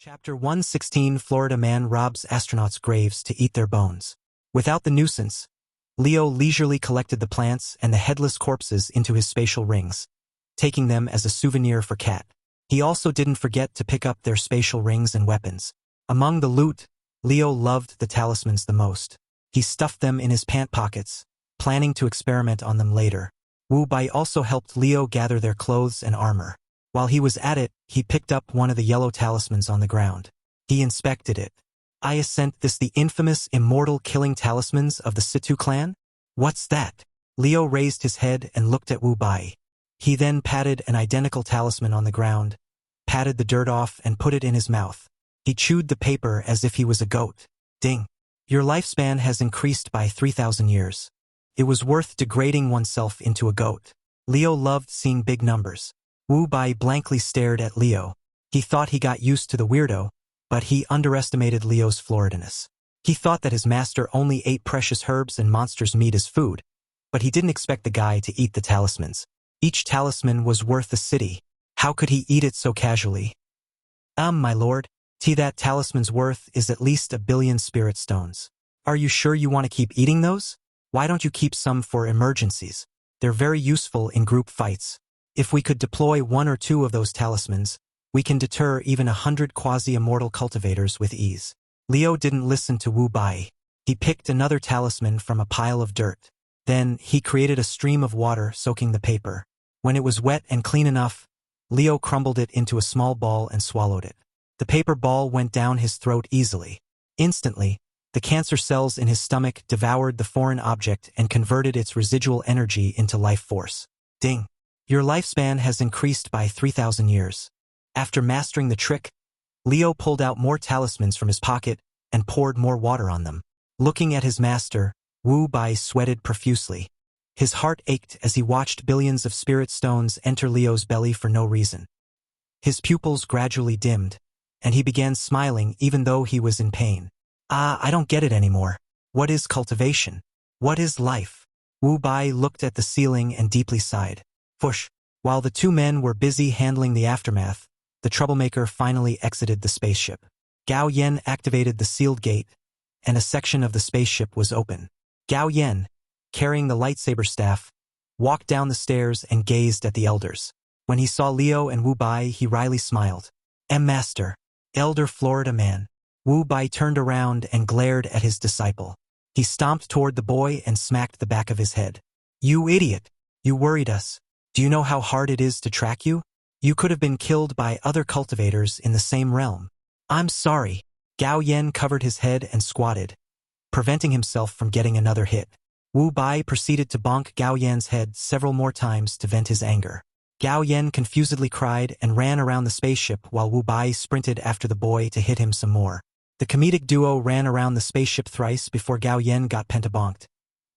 Chapter 116 Florida man robs astronauts' graves to eat their bones. Without the nuisance, Leo leisurely collected the plants and the headless corpses into his spatial rings, taking them as a souvenir for Kat. He also didn't forget to pick up their spatial rings and weapons. Among the loot, Leo loved the talismans the most. He stuffed them in his pant pockets, planning to experiment on them later. Wu Bai also helped Leo gather their clothes and armor. While he was at it, he picked up one of the yellow talismans on the ground. He inspected it. "I sent this the infamous immortal killing talismans of the Situ clan? What's that?" Leo raised his head and looked at Wu Bai. He then patted an identical talisman on the ground, patted the dirt off and put it in his mouth. He chewed the paper as if he was a goat. "Ding. Your lifespan has increased by 3,000 years. It was worth degrading oneself into a goat." Leo loved seeing big numbers. Wu Bai blankly stared at Leo. He thought he got used to the weirdo, but he underestimated Leo's Floridiness. He thought that his master only ate precious herbs and monsters' meat as food, but he didn't expect the guy to eat the talismans. Each talisman was worth a city. How could he eat it so casually? My lord, that talisman's worth is at least 1 billion spirit stones. Are you sure you want to keep eating those? Why don't you keep some for emergencies? They're very useful in group fights. If we could deploy 1 or 2 of those talismans, we can deter even 100 quasi-immortal cultivators with ease. Leo didn't listen to Wu Bai. He picked another talisman from a pile of dirt. Then, he created a stream of water soaking the paper. When it was wet and clean enough, Leo crumbled it into a small ball and swallowed it. The paper ball went down his throat easily. Instantly, the cancer cells in his stomach devoured the foreign object and converted its residual energy into life force. Ding. Your lifespan has increased by 3,000 years. After mastering the trick, Leo pulled out more talismans from his pocket and poured more water on them. Looking at his master, Wu Bai sweated profusely. His heart ached as he watched billions of spirit stones enter Leo's belly for no reason. His pupils gradually dimmed, and he began smiling even though he was in pain. I don't get it anymore. What is cultivation? What is life? Wu Bai looked at the ceiling and deeply sighed. Whoosh. While the 2 men were busy handling the aftermath, the troublemaker finally exited the spaceship. Gao Yen activated the sealed gate, and a section of the spaceship was open. Gao Yen, carrying the lightsaber staff, walked down the stairs and gazed at the elders. When he saw Leo and Wu Bai, he wryly smiled. Master, Elder Florida man." Wu Bai turned around and glared at his disciple. He stomped toward the boy and smacked the back of his head. "You idiot! You worried us. Do you know how hard it is to track you? You could have been killed by other cultivators in the same realm." "I'm sorry." Gao Yen covered his head and squatted, preventing himself from getting another hit. Wu Bai proceeded to bonk Gao Yen's head several more times to vent his anger. Gao Yen confusedly cried and ran around the spaceship while Wu Bai sprinted after the boy to hit him some more. The comedic duo ran around the spaceship thrice before Gao Yen got pentabonked,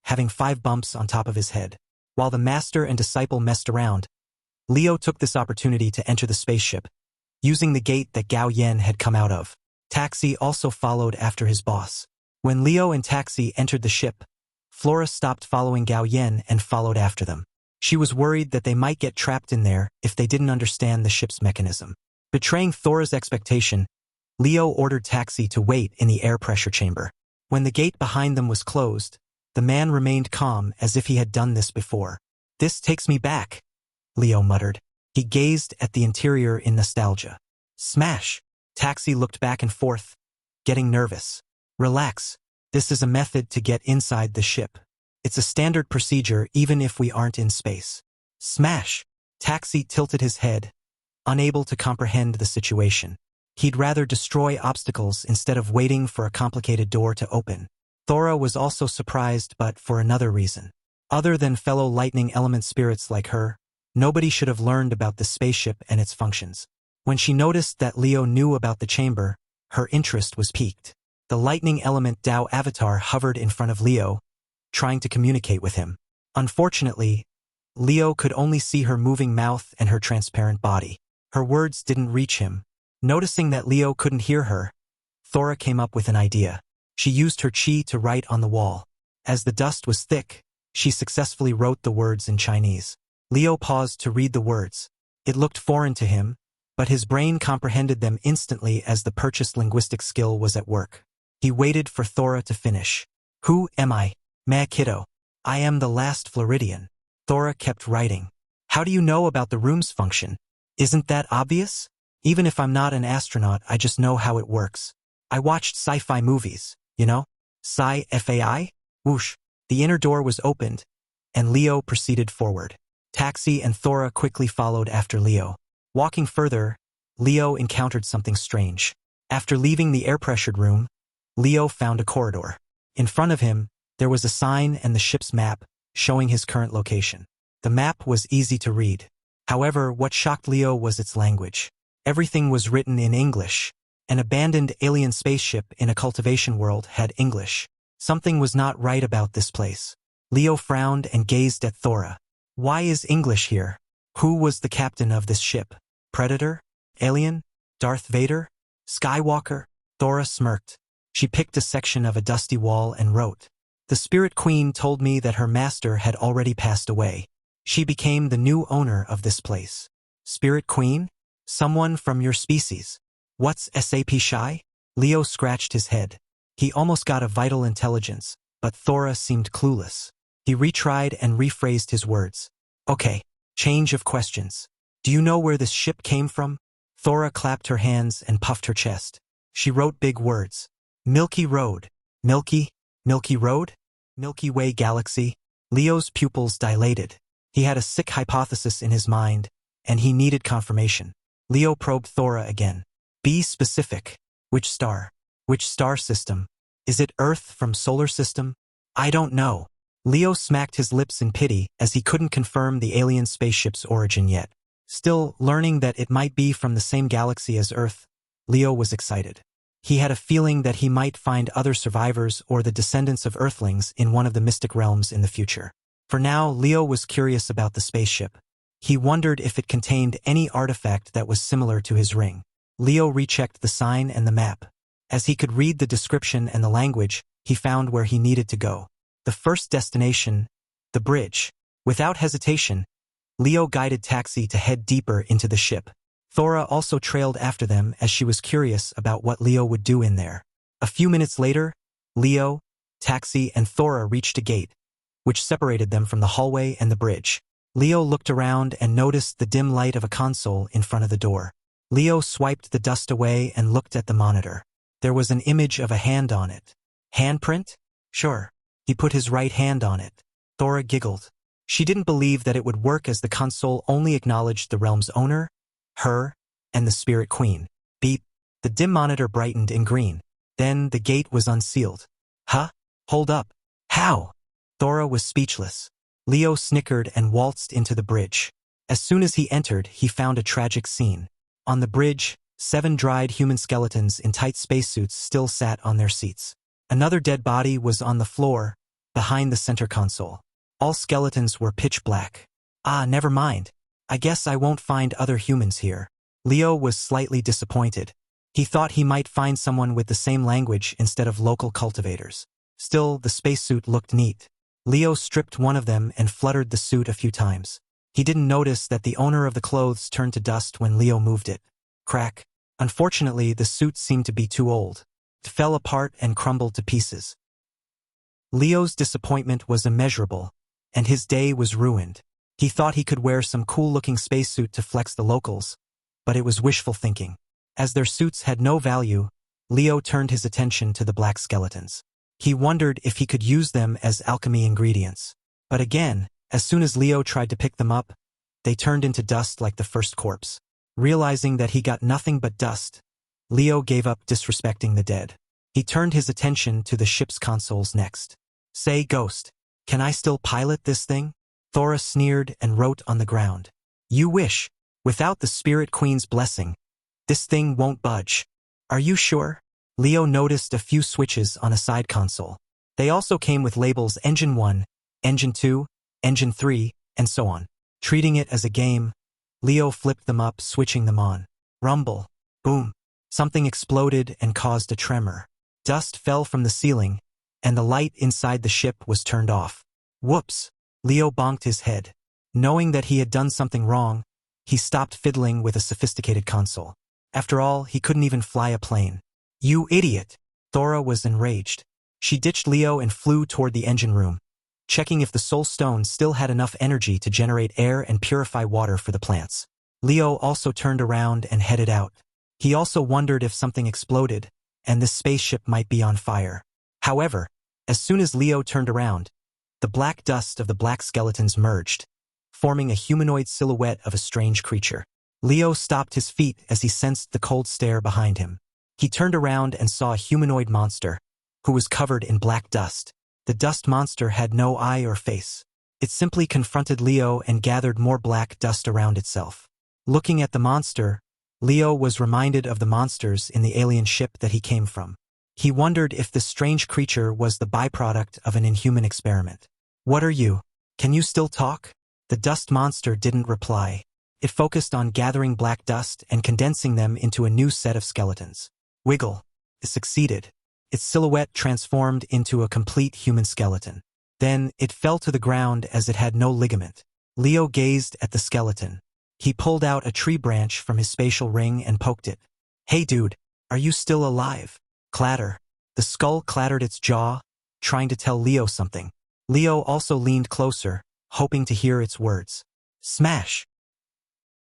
having 5 bumps on top of his head. While the master and disciple messed around, Leo took this opportunity to enter the spaceship, using the gate that Gao Yen had come out of. Taxi also followed after his boss. When Leo and Taxi entered the ship, Flora stopped following Gao Yen and followed after them. She was worried that they might get trapped in there if they didn't understand the ship's mechanism. Betraying Thora's expectation, Leo ordered Taxi to wait in the air pressure chamber. When the gate behind them was closed, the man remained calm as if he had done this before. "This takes me back," Leo muttered. He gazed at the interior in nostalgia. Smash! Taxi looked back and forth, getting nervous. "Relax. This is a method to get inside the ship. It's a standard procedure even if we aren't in space." Smash! Taxi tilted his head, unable to comprehend the situation. He'd rather destroy obstacles instead of waiting for a complicated door to open. Thora was also surprised, but for another reason. Other than fellow lightning element spirits like her, nobody should have learned about the spaceship and its functions. When she noticed that Leo knew about the chamber, her interest was piqued. The lightning element Tao avatar hovered in front of Leo, trying to communicate with him. Unfortunately, Leo could only see her moving mouth and her transparent body. Her words didn't reach him. Noticing that Leo couldn't hear her, Thora came up with an idea. She used her chi to write on the wall. As the dust was thick, she successfully wrote the words in Chinese. Leo paused to read the words. It looked foreign to him, but his brain comprehended them instantly as the purchased linguistic skill was at work. He waited for Thora to finish. Who am I? Ma kiddo. I am the last Floridian. Thora kept writing. How do you know about the room's function? Isn't that obvious? Even if I'm not an astronaut, I just know how it works. I watched sci-fi movies, you know? Sci-fi? Whoosh. The inner door was opened, and Leo proceeded forward. Taxi and Thora quickly followed after Leo. Walking further, Leo encountered something strange. After leaving the air-pressured room, Leo found a corridor. In front of him, there was a sign and the ship's map, showing his current location. The map was easy to read. However, what shocked Leo was its language. Everything was written in English. An abandoned alien spaceship in a cultivation world had English. Something was not right about this place. Leo frowned and gazed at Thora. Why is English here? Who was the captain of this ship? Predator? Alien? Darth Vader? Skywalker? Thora smirked. She picked a section of a dusty wall and wrote. The Spirit Queen told me that her master had already passed away. She became the new owner of this place. Spirit Queen? Someone from your species. What's SAP shy? Leo scratched his head. He almost got a vital intelligence, but Thora seemed clueless. He retried and rephrased his words. Okay, change of questions. Do you know where this ship came from? Thora clapped her hands and puffed her chest. She wrote big words. Milky Road. Milky Road? Milky Way Galaxy? Leo's pupils dilated. He had a sick hypothesis in his mind, and he needed confirmation. Leo probed Thora again. Be specific. Which star? Which star system? Is it Earth from solar system? I don't know. Leo smacked his lips in pity as he couldn't confirm the alien spaceship's origin yet. Still, learning that it might be from the same galaxy as Earth, Leo was excited. He had a feeling that he might find other survivors or the descendants of Earthlings in one of the mystic realms in the future. For now, Leo was curious about the spaceship. He wondered if it contained any artifact that was similar to his ring. Leo rechecked the sign and the map. As he could read the description and the language, he found where he needed to go. The first destination, the bridge. Without hesitation, Leo guided Taxi to head deeper into the ship. Thora also trailed after them as she was curious about what Leo would do in there. A few minutes later, Leo, Taxi, and Thora reached a gate, which separated them from the hallway and the bridge. Leo looked around and noticed the dim light of a console in front of the door. Leo swiped the dust away and looked at the monitor. There was an image of a hand on it. Handprint? Sure. He put his right hand on it. Thora giggled. She didn't believe that it would work as the console only acknowledged the realm's owner, her, and the Spirit Queen. Beep. The dim monitor brightened in green. Then the gate was unsealed. Huh? Hold up. How? Thora was speechless. Leo snickered and waltzed into the bridge. As soon as he entered, he found a tragic scene. On the bridge, 7 dried human skeletons in tight spacesuits still sat on their seats. Another dead body was on the floor, behind the center console. All skeletons were pitch black. Ah, never mind. I guess I won't find other humans here. Leo was slightly disappointed. He thought he might find someone with the same language instead of local cultivators. Still, the spacesuit looked neat. Leo stripped one of them and fluttered the suit a few times. He didn't notice that the owner of the clothes turned to dust when Leo moved it. Crack. Unfortunately, the suit seemed to be too old. It fell apart and crumbled to pieces. Leo's disappointment was immeasurable, and his day was ruined. He thought he could wear some cool-looking spacesuit to flex the locals, but it was wishful thinking. As their suits had no value, Leo turned his attention to the black skeletons. He wondered if he could use them as alchemy ingredients. But again, as soon as Leo tried to pick them up, they turned into dust like the first corpse. Realizing that he got nothing but dust, Leo gave up disrespecting the dead. He turned his attention to the ship's consoles next. Say, Ghost, can I still pilot this thing? Thora sneered and wrote on the ground. You wish. Without the Spirit Queen's blessing, this thing won't budge. Are you sure? Leo noticed a few switches on a side console. They also came with labels Engine 1, Engine 2, Engine 3, and so on. Treating it as a game, Leo flipped them up, switching them on. Rumble. Boom. Something exploded and caused a tremor. Dust fell from the ceiling, and the light inside the ship was turned off. Whoops. Leo bonked his head. Knowing that he had done something wrong, He stopped fiddling with a sophisticated console. After all, he couldn't even fly a plane. You idiot! Thora was enraged. She ditched Leo and flew toward the engine room, checking if the soul stone still had enough energy to generate air and purify water for the plants. Leo also turned around and headed out. He also wondered if something exploded, and this spaceship might be on fire. However, as soon as Leo turned around, the black dust of the black skeletons merged, forming a humanoid silhouette of a strange creature. Leo stopped his feet as he sensed the cold stare behind him. He turned around and saw a humanoid monster, who was covered in black dust. The dust monster had no eye or face. It simply confronted Leo and gathered more black dust around itself. Looking at the monster, Leo was reminded of the monsters in the alien ship that he came from. He wondered if this strange creature was the byproduct of an inhuman experiment. What are you? Can you still talk? The dust monster didn't reply. It focused on gathering black dust and condensing them into a new set of skeletons. Wiggle. It succeeded. Its silhouette transformed into a complete human skeleton. Then, it fell to the ground as it had no ligament. Leo gazed at the skeleton. He pulled out a tree branch from his spatial ring and poked it. Hey dude, are you still alive? Clatter. The skull clattered its jaw, trying to tell Leo something. Leo also leaned closer, hoping to hear its words. Smash!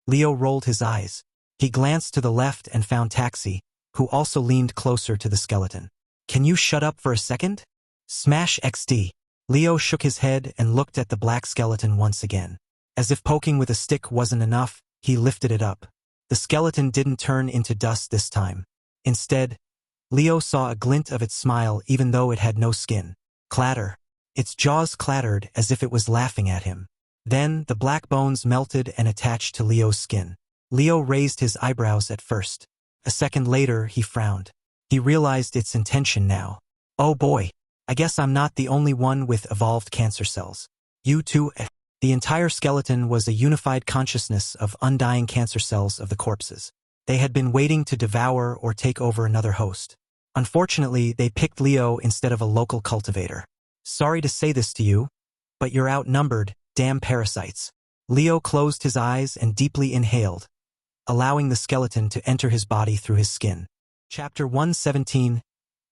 Leo rolled his eyes. He glanced to the left and found Taxi, who also leaned closer to the skeleton. Can you shut up for a second? Smash XD. Leo shook his head and looked at the black skeleton once again. As if poking with a stick wasn't enough, he lifted it up. The skeleton didn't turn into dust this time. Instead, Leo saw a glint of its smile even though it had no skin. Clatter. Its jaws clattered as if it was laughing at him. Then, the black bones melted and attached to Leo's skin. Leo raised his eyebrows at first. A second later, he frowned. He realized its intention now. Oh boy, I guess I'm not the only one with evolved cancer cells. You too. The entire skeleton was a unified consciousness of undying cancer cells of the corpses. They had been waiting to devour or take over another host. Unfortunately, they picked Leo instead of a local cultivator. Sorry to say this to you, but you're outnumbered, damn parasites. Leo closed his eyes and deeply inhaled, allowing the skeleton to enter his body through his skin. Chapter 117.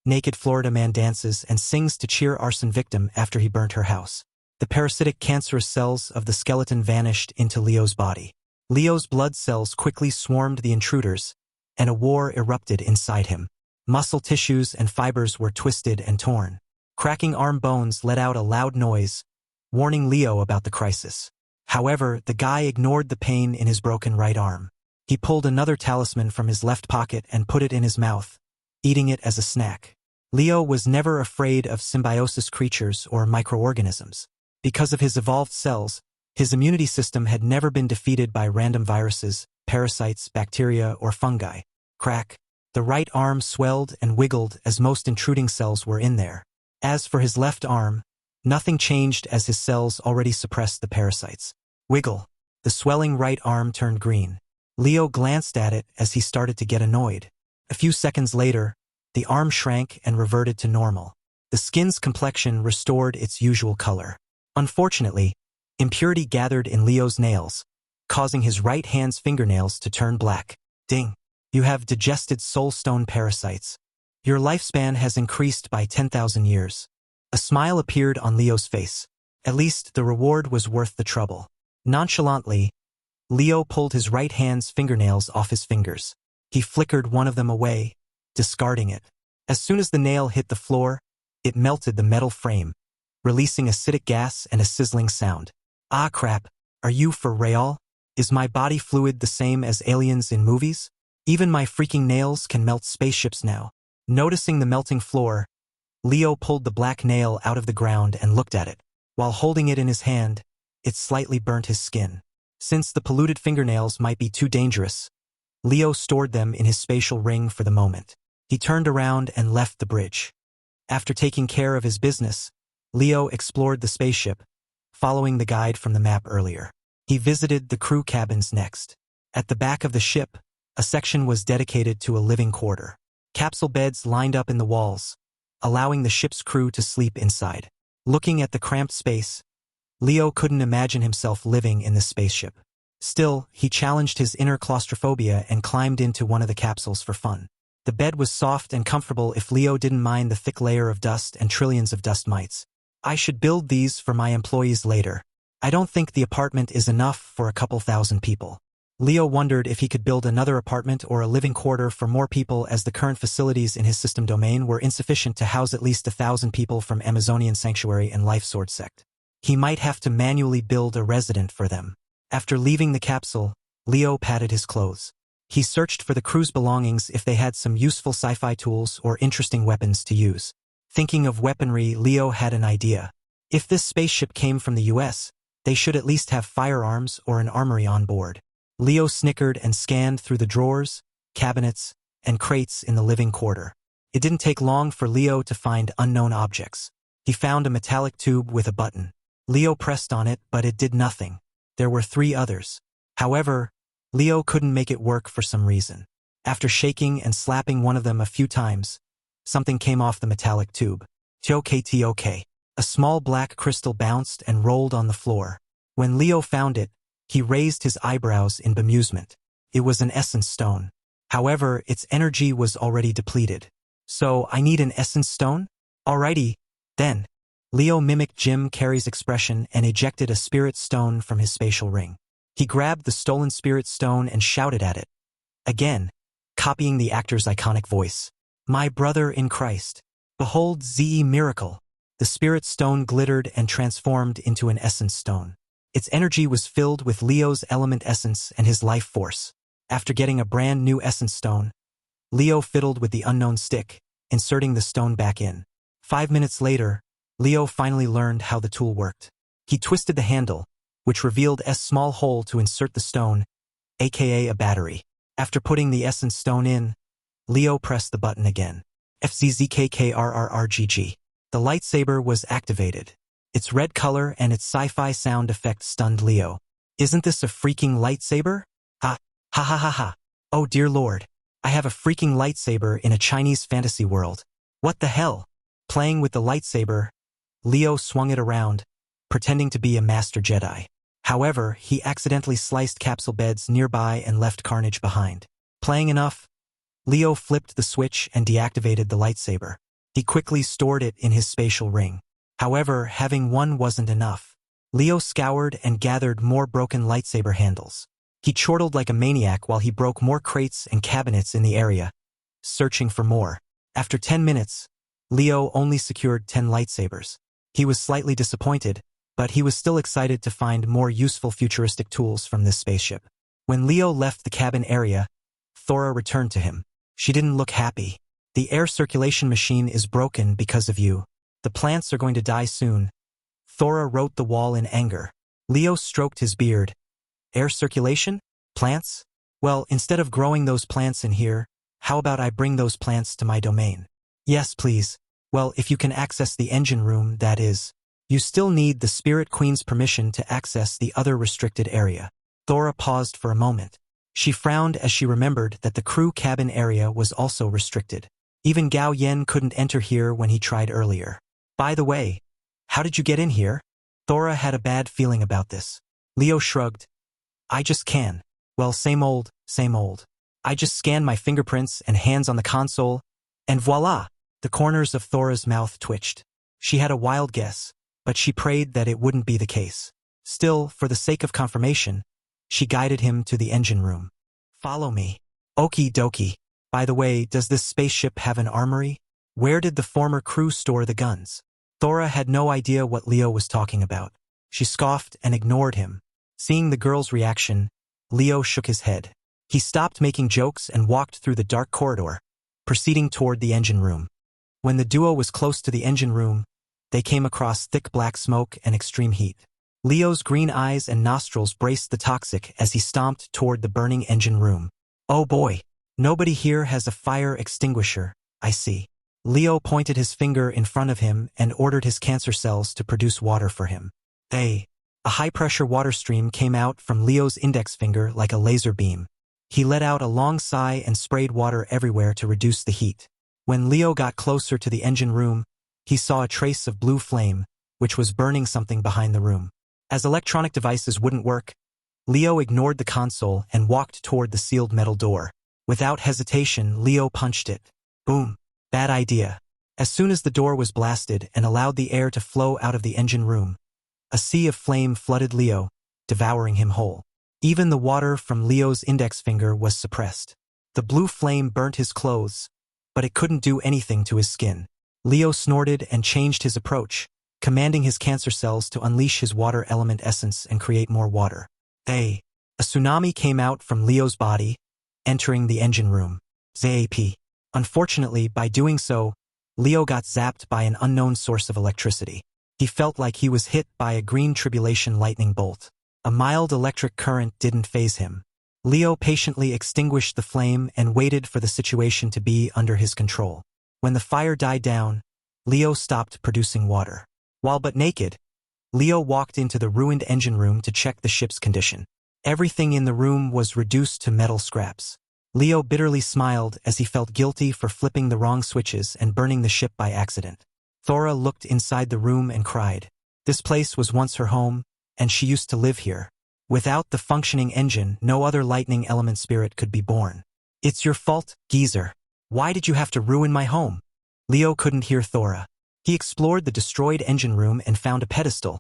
Naked Florida man dances and sings to cheer arson victim after he burnt her house. The parasitic cancerous cells of the skeleton vanished into Leo's body. Leo's blood cells quickly swarmed the intruders, and a war erupted inside him. Muscle tissues and fibers were twisted and torn. Cracking arm bones let out a loud noise, warning Leo about the crisis. However, the guy ignored the pain in his broken right arm. He pulled another talisman from his left pocket and put it in his mouth, eating it as a snack. Leo was never afraid of symbiosis creatures or microorganisms. Because of his evolved cells, his immunity system had never been defeated by random viruses, parasites, bacteria, or fungi. Crack. The right arm swelled and wiggled as most intruding cells were in there. As for his left arm, nothing changed as his cells already suppressed the parasites. Wiggle. The swelling right arm turned green. Leo glanced at it as he started to get annoyed. A few seconds later, the arm shrank and reverted to normal. The skin's complexion restored its usual color. Unfortunately, impurity gathered in Leo's nails, causing his right hand's fingernails to turn black. Ding. You have digested soulstone parasites. Your lifespan has increased by 10,000 years. A smile appeared on Leo's face. At least the reward was worth the trouble. Nonchalantly, Leo pulled his right hand's fingernails off his fingers. He flickered one of them away, discarding it. As soon as the nail hit the floor, it melted the metal frame, releasing acidic gas and a sizzling sound. Ah crap, are you for real? Is my body fluid the same as aliens in movies? Even my freaking nails can melt spaceships now. Noticing the melting floor, Leo pulled the black nail out of the ground and looked at it. While holding it in his hand, it slightly burnt his skin. Since the polluted fingernails might be too dangerous, Leo stored them in his spatial ring for the moment. He turned around and left the bridge. After taking care of his business, Leo explored the spaceship, following the guide from the map earlier. He visited the crew cabins next. At the back of the ship, a section was dedicated to a living quarter. Capsule beds lined up in the walls, allowing the ship's crew to sleep inside. Looking at the cramped space, Leo couldn't imagine himself living in the spaceship. Still, he challenged his inner claustrophobia and climbed into one of the capsules for fun. The bed was soft and comfortable if Leo didn't mind the thick layer of dust and trillions of dust mites. I should build these for my employees later. I don't think the apartment is enough for a couple thousand people. Leo wondered if he could build another apartment or a living quarter for more people, as the current facilities in his system domain were insufficient to house at least 1,000 people from Amazonian Sanctuary and Life Sword Sect. He might have to manually build a residence for them. After leaving the capsule, Leo patted his clothes. He searched for the crew's belongings if they had some useful sci-fi tools or interesting weapons to use. Thinking of weaponry, Leo had an idea. If this spaceship came from the US, they should at least have firearms or an armory on board. Leo snickered and scanned through the drawers, cabinets, and crates in the living quarter. It didn't take long for Leo to find unknown objects. He found a metallic tube with a button. Leo pressed on it, but it did nothing. There were 3 others. However, Leo couldn't make it work for some reason. After shaking and slapping one of them a few times, something came off the metallic tube. TOK. A small black crystal bounced and rolled on the floor. When Leo found it, he raised his eyebrows in bemusement. It was an essence stone. However, its energy was already depleted. So, I need an essence stone? Alrighty, then. Leo mimicked Jim Carrey's expression and ejected a spirit stone from his spatial ring. He grabbed the stolen spirit stone and shouted at it. Again, copying the actor's iconic voice. My brother in Christ. Behold Ze miracle. The spirit stone glittered and transformed into an essence stone. Its energy was filled with Leo's element essence and his life force. After getting a brand new essence stone, Leo fiddled with the unknown stick, inserting the stone back in. 5 minutes later, Leo finally learned how the tool worked. He twisted the handle, which revealed a small hole to insert the stone, aka a battery. After putting the essence stone in, Leo pressed the button again. FZZKKRRRGG. The lightsaber was activated. Its red color and its sci-fi sound effect stunned Leo. Isn't this a freaking lightsaber? Ha ha ha ha. Oh dear lord. I have a freaking lightsaber in a Chinese fantasy world. What the hell? Playing with the lightsaber, Leo swung it around, pretending to be a master Jedi. However, he accidentally sliced capsule beds nearby and left carnage behind. Playing enough, Leo flipped the switch and deactivated the lightsaber. He quickly stored it in his spatial ring. However, having one wasn't enough. Leo scoured and gathered more broken lightsaber handles. He chortled like a maniac while he broke more crates and cabinets in the area, searching for more. After 10 minutes, Leo only secured 10 lightsabers. He was slightly disappointed, but he was still excited to find more useful futuristic tools from this spaceship. When Leo left the cabin area, Thora returned to him. She didn't look happy. The air circulation machine is broken because of you. The plants are going to die soon. Thora wrote the wall in anger. Leo stroked his beard. Air circulation? Plants? Well, instead of growing those plants in here, how about I bring those plants to my domain? Yes, please. Well, if you can access the engine room, that is. You still need the Spirit Queen's permission to access the other restricted area. Thora paused for a moment. She frowned as she remembered that the crew cabin area was also restricted. Even Gao Yen couldn't enter here when he tried earlier. By the way, how did you get in here? Thora had a bad feeling about this. Leo shrugged. I just can. Well, same old, same old. I just scanned my fingerprints and hands on the console, and voila! The corners of Thora's mouth twitched. She had a wild guess, but she prayed that it wouldn't be the case. Still, for the sake of confirmation, she guided him to the engine room. Follow me. Okie dokie. By the way, does this spaceship have an armory? Where did the former crew store the guns? Thora had no idea what Leo was talking about. She scoffed and ignored him. Seeing the girl's reaction, Leo shook his head. He stopped making jokes and walked through the dark corridor, proceeding toward the engine room. When the duo was close to the engine room, they came across thick black smoke and extreme heat. Leo's green eyes and nostrils braced the toxic as he stomped toward the burning engine room. Oh boy, nobody here has a fire extinguisher, I see. Leo pointed his finger in front of him and ordered his cancer cells to produce water for him. A high-pressure water stream came out from Leo's index finger like a laser beam. He let out a long sigh and sprayed water everywhere to reduce the heat. When Leo got closer to the engine room, he saw a trace of blue flame, which was burning something behind the room. As electronic devices wouldn't work, Leo ignored the console and walked toward the sealed metal door. Without hesitation, Leo punched it. Boom. Bad idea. As soon as the door was blasted and allowed the air to flow out of the engine room, a sea of flame flooded Leo, devouring him whole. Even the water from Leo's index finger was suppressed. The blue flame burnt his clothes, but it couldn't do anything to his skin. Leo snorted and changed his approach, commanding his cancer cells to unleash his water element essence and create more water. A tsunami came out from Leo's body, entering the engine room. Zap. Unfortunately, by doing so, Leo got zapped by an unknown source of electricity. He felt like he was hit by a green tribulation lightning bolt. A mild electric current didn't faze him. Leo patiently extinguished the flame and waited for the situation to be under his control. When the fire died down, Leo stopped producing water. While but naked, Leo walked into the ruined engine room to check the ship's condition. Everything in the room was reduced to metal scraps. Leo bitterly smiled as he felt guilty for flipping the wrong switches and burning the ship by accident. Thora looked inside the room and cried. This place was once her home, and she used to live here. Without the functioning engine, no other lightning element spirit could be born. It's your fault, geezer. Why did you have to ruin my home? Leo couldn't hear Thora. He explored the destroyed engine room and found a pedestal,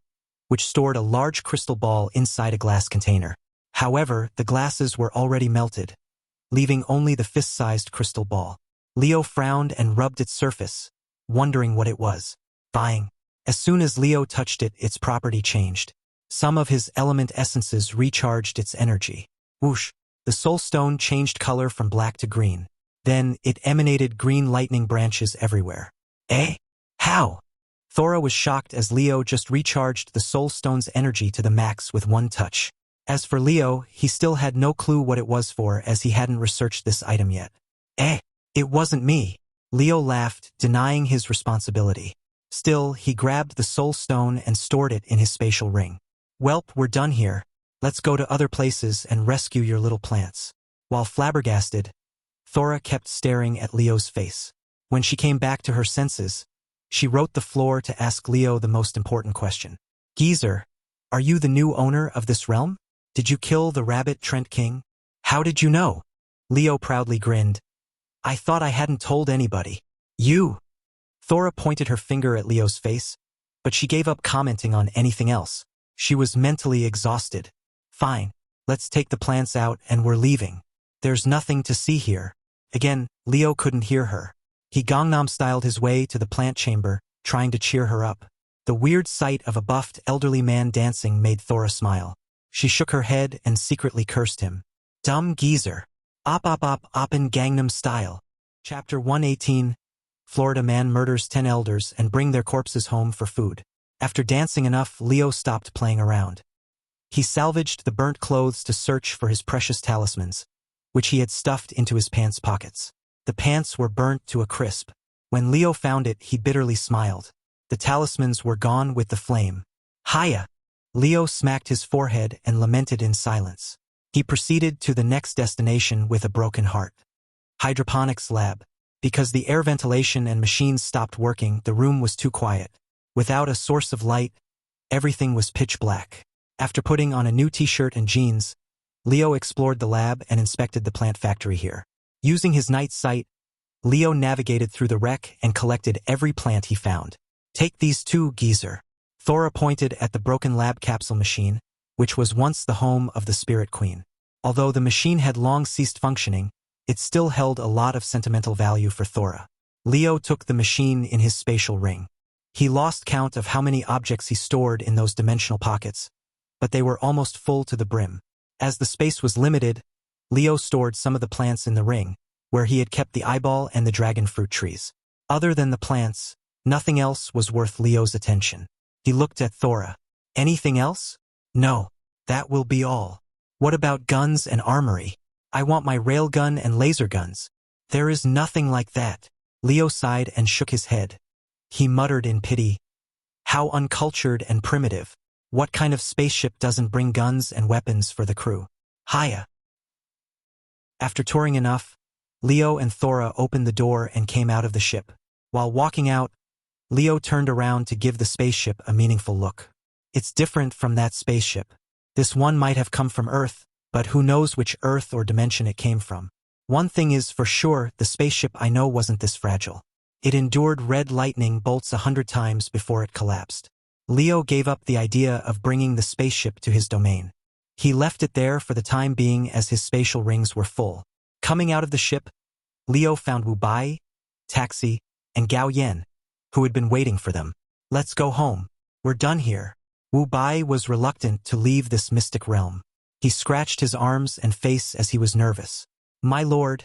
which stored a large crystal ball inside a glass container. However, the glasses were already melted, leaving only the fist-sized crystal ball. Leo frowned and rubbed its surface, wondering what it was. Bang! As soon as Leo touched it, its property changed. Some of his element essences recharged its energy. Whoosh! The soul stone changed color from black to green. Then, it emanated green lightning branches everywhere. Eh? How? Thora was shocked as Leo just recharged the soul stone's energy to the max with one touch. As for Leo, he still had no clue what it was for as he hadn't researched this item yet. It wasn't me. Leo laughed, denying his responsibility. Still, he grabbed the soul stone and stored it in his spatial ring. Welp, we're done here. Let's go to other places and rescue your little plants. While flabbergasted, Thora kept staring at Leo's face. When she came back to her senses, she wrote the floor to ask Leo the most important question. Geezer, are you the new owner of this realm? Did you kill the rabbit Trent King? How did you know? Leo proudly grinned. I thought I hadn't told anybody. You. Thora pointed her finger at Leo's face, but she gave up commenting on anything else. She was mentally exhausted. Fine, let's take the plants out and we're leaving. There's nothing to see here. Again, Leo couldn't hear her. He Gangnam-styled his way to the plant chamber, trying to cheer her up. The weird sight of a buffed elderly man dancing made Thora smile. She shook her head and secretly cursed him. Dumb geezer. Oppen Gangnam Style. Chapter 118. Florida man murders 10 elders and bring their corpses home for food. After dancing enough, Leo stopped playing around. He salvaged the burnt clothes to search for his precious talismans, which he had stuffed into his pants pockets. The pants were burnt to a crisp. When Leo found it, he bitterly smiled. The talismans were gone with the flame. Hiya! Leo smacked his forehead and lamented in silence. He proceeded to the next destination with a broken heart. Hydroponics lab. Because the air ventilation and machines stopped working, the room was too quiet. Without a source of light, everything was pitch black. After putting on a new t-shirt and jeans, Leo explored the lab and inspected the plant factory here. Using his night sight, Leo navigated through the wreck and collected every plant he found. Take these two, geezer. Thora pointed at the broken lab capsule machine, which was once the home of the Spirit Queen. Although the machine had long ceased functioning, it still held a lot of sentimental value for Thora. Leo took the machine in his spatial ring. He lost count of how many objects he stored in those dimensional pockets, but they were almost full to the brim. As the space was limited, Leo stored some of the plants in the ring, where he had kept the eyeball and the dragon fruit trees. Other than the plants, nothing else was worth Leo's attention. He looked at Thora. Anything else? No, that will be all. What about guns and armory? I want my railgun and laser guns. There is nothing like that. Leo sighed and shook his head. He muttered in pity. How uncultured and primitive. What kind of spaceship doesn't bring guns and weapons for the crew? Hiya. After touring enough, Leo and Thora opened the door and came out of the ship. While walking out, Leo turned around to give the spaceship a meaningful look. It's different from that spaceship. This one might have come from Earth, but who knows which Earth or dimension it came from. One thing is for sure, the spaceship I know wasn't this fragile. It endured red lightning bolts 100 times before it collapsed. Leo gave up the idea of bringing the spaceship to his domain. He left it there for the time being as his spatial rings were full. Coming out of the ship, Leo found Wu Bai, Taxi, and Gao Yan, who had been waiting for them. Let's go home. We're done here. Wu Bai was reluctant to leave this mystic realm. He scratched his arms and face as he was nervous. My lord,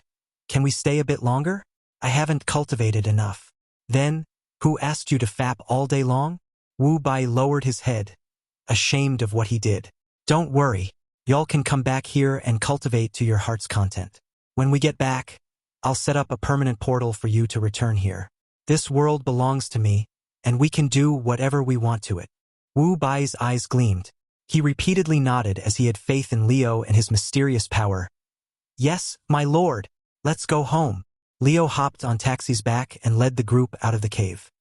can we stay a bit longer? I haven't cultivated enough. Then, who asked you to fap all day long? Wu Bai lowered his head, ashamed of what he did. Don't worry, y'all can come back here and cultivate to your heart's content. When we get back, I'll set up a permanent portal for you to return here. This world belongs to me, and we can do whatever we want to it. Wu Bai's eyes gleamed. He repeatedly nodded as he had faith in Leo and his mysterious power. Yes, my lord, let's go home. Leo hopped on Taxi's back and led the group out of the cave.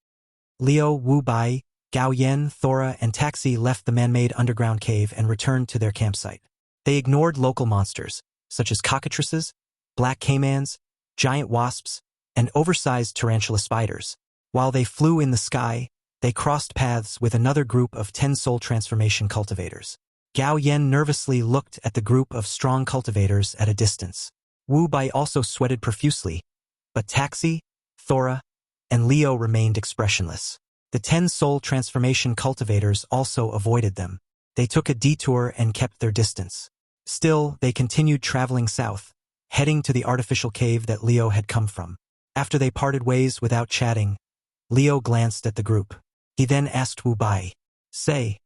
Leo, Wu Bai, Gao Yan, Thora, and Taxi left the man-made underground cave and returned to their campsite. They ignored local monsters, such as cockatrices, black caimans, giant wasps, and oversized tarantula spiders. While they flew in the sky, they crossed paths with another group of 10 soul transformation cultivators. Gao Yan nervously looked at the group of strong cultivators at a distance. Wu Bai also sweated profusely, but Taxi, Thora, and Leo remained expressionless. The 10 soul transformation cultivators also avoided them. They took a detour and kept their distance. Still, they continued traveling south, heading to the artificial cave that Leo had come from. After they parted ways without chatting, Leo glanced at the group. He then asked Wu Bai, "Say,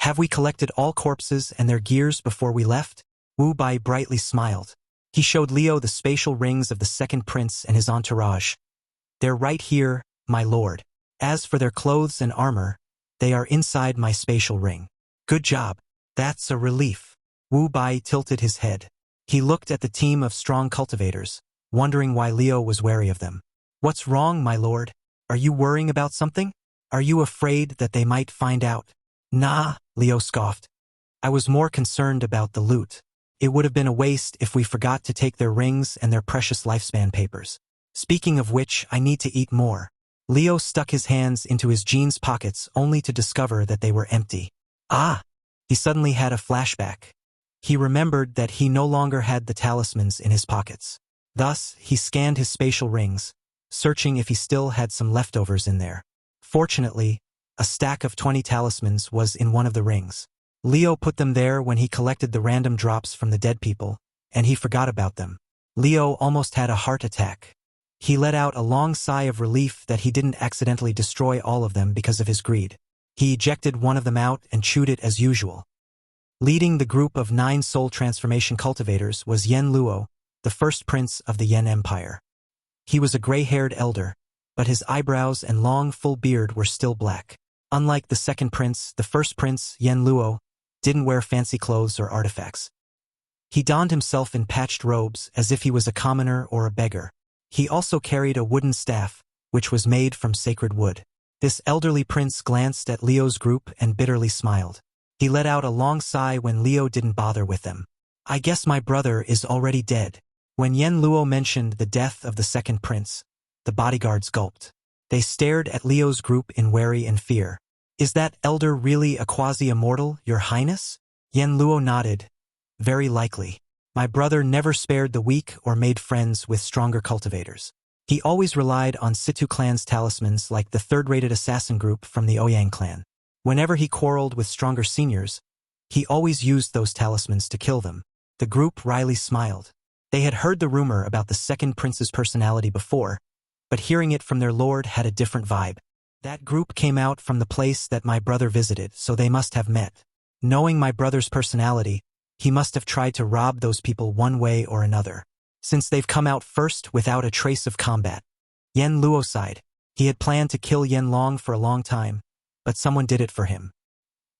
have we collected all corpses and their gears before we left?" Wu Bai brightly smiled. He showed Leo the spatial rings of the second prince and his entourage. "They're right here, my lord. As for their clothes and armor, they are inside my spatial ring." "Good job. That's a relief." Wu Bai tilted his head. He looked at the team of strong cultivators, wondering why Leo was wary of them. "What's wrong, my lord? Are you worrying about something? Are you afraid that they might find out?" "Nah," Leo scoffed. "I was more concerned about the loot. It would have been a waste if we forgot to take their rings and their precious lifespan papers. Speaking of which, I need to eat more." Leo stuck his hands into his jeans pockets only to discover that they were empty. Ah! He suddenly had a flashback. He remembered that he no longer had the talismans in his pockets. Thus, he scanned his spatial rings, searching if he still had some leftovers in there. Fortunately, a stack of 20 talismans was in one of the rings. Leo put them there when he collected the random drops from the dead people, and he forgot about them. Leo almost had a heart attack. He let out a long sigh of relief that he didn't accidentally destroy all of them because of his greed. He ejected one of them out and chewed it as usual. Leading the group of 9 soul transformation cultivators was Yen Luo, the first prince of the Yen Empire. He was a gray-haired elder, but his eyebrows and long full beard were still black. Unlike the second prince, the first prince, Yen Luo, didn't wear fancy clothes or artifacts. He donned himself in patched robes as if he was a commoner or a beggar. He also carried a wooden staff, which was made from sacred wood. This elderly prince glanced at Leo's group and bitterly smiled. He let out a long sigh when Leo didn't bother with them. "I guess my brother is already dead." When Yen Luo mentioned the death of the second prince, the bodyguards gulped. They stared at Leo's group in worry and fear. "Is that elder really a quasi-immortal, your highness?" Yen Luo nodded. "Very likely. My brother never spared the weak or made friends with stronger cultivators. He always relied on Situ clan's talismans like the third-rated assassin group from the Ouyang clan. Whenever he quarreled with stronger seniors, he always used those talismans to kill them." The group wryly smiled. They had heard the rumor about the second prince's personality before, but hearing it from their lord had a different vibe. "That group came out from the place that my brother visited, so they must have met. Knowing my brother's personality, he must have tried to rob those people one way or another. Since they've come out first without a trace of combat." Yen Luo sighed. He had planned to kill Yen Long for a long time, but someone did it for him.